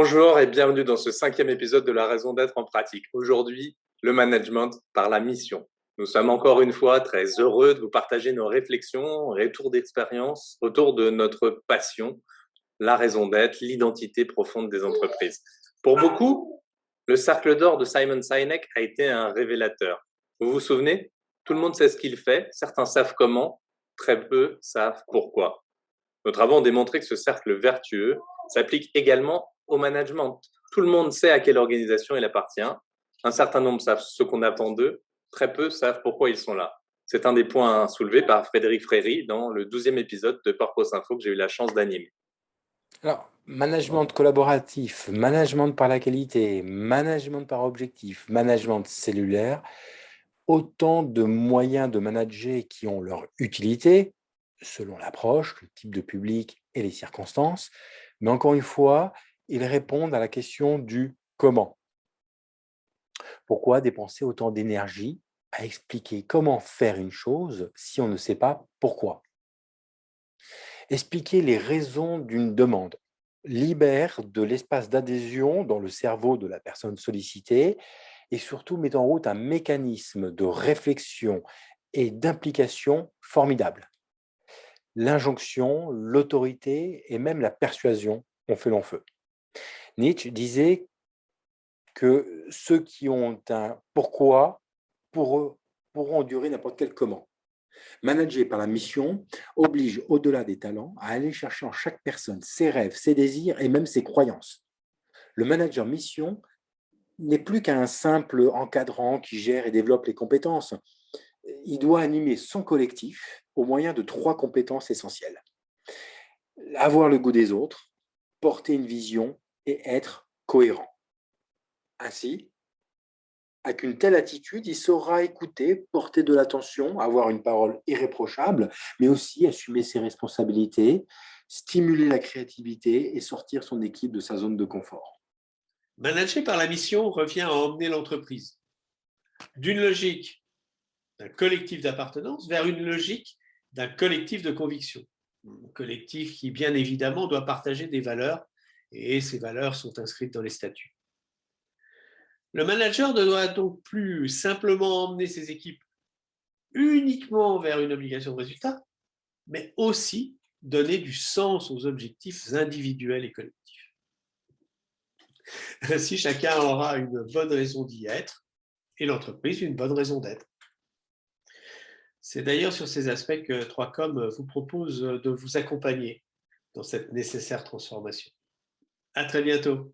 Bonjour et bienvenue dans ce 5e épisode de La raison d'être en pratique. Aujourd'hui, le management par la mission. Nous sommes encore une fois très heureux de vous partager nos réflexions, retours d'expérience autour de notre passion, la raison d'être, l'identité profonde des entreprises. Pour beaucoup, le cercle d'or de Simon Sinek a été un révélateur. Vous vous souvenez? Tout le monde sait ce qu'il fait, certains savent comment, très peu savent pourquoi. Nos travaux ont démontré que ce cercle vertueux s'applique également au management. Tout le monde sait à quelle organisation il appartient. Un certain nombre savent ce qu'on attend d'eux. Très peu savent pourquoi ils sont là. C'est un des points soulevés par Frédéric Fréry dans le 12e épisode de Purpose Info que j'ai eu la chance d'animer. Alors, management collaboratif, management par la qualité, management par objectif, management cellulaire, autant de moyens de manager qui ont leur utilité, selon l'approche, le type de public et les circonstances, mais encore une fois, ils répondent à la question du comment. Pourquoi dépenser autant d'énergie à expliquer comment faire une chose si on ne sait pas pourquoi? Expliquer les raisons d'une demande libère de l'espace d'adhésion dans le cerveau de la personne sollicitée et surtout met en route un mécanisme de réflexion et d'implication formidable. L'injonction, l'autorité et même la persuasion ont fait long feu. Nietzsche disait que ceux qui ont un pourquoi pourront endurer n'importe quel comment. Manager par la mission oblige, au-delà des talents, à aller chercher en chaque personne ses rêves, ses désirs et même ses croyances. Le manager mission n'est plus qu'un simple encadrant qui gère et développe les compétences. Il doit animer son collectif au moyen de 3 compétences essentielles. Avoir le goût des autres, porter une vision et être cohérent. Ainsi, avec une telle attitude, il saura écouter, porter de l'attention, avoir une parole irréprochable, mais aussi assumer ses responsabilités, stimuler la créativité et sortir son équipe de sa zone de confort. Manager par la mission revient à emmener l'entreprise d'une logique d'un collectif d'appartenance vers une logique d'un collectif de conviction. Un collectif qui, bien évidemment, doit partager des valeurs et ces valeurs sont inscrites dans les statuts. Le manager ne doit donc plus simplement emmener ses équipes uniquement vers une obligation de résultat, mais aussi donner du sens aux objectifs individuels et collectifs. Ainsi, chacun aura une bonne raison d'y être et l'entreprise une bonne raison d'être. C'est d'ailleurs sur ces aspects que 3Com vous propose de vous accompagner dans cette nécessaire transformation. À très bientôt.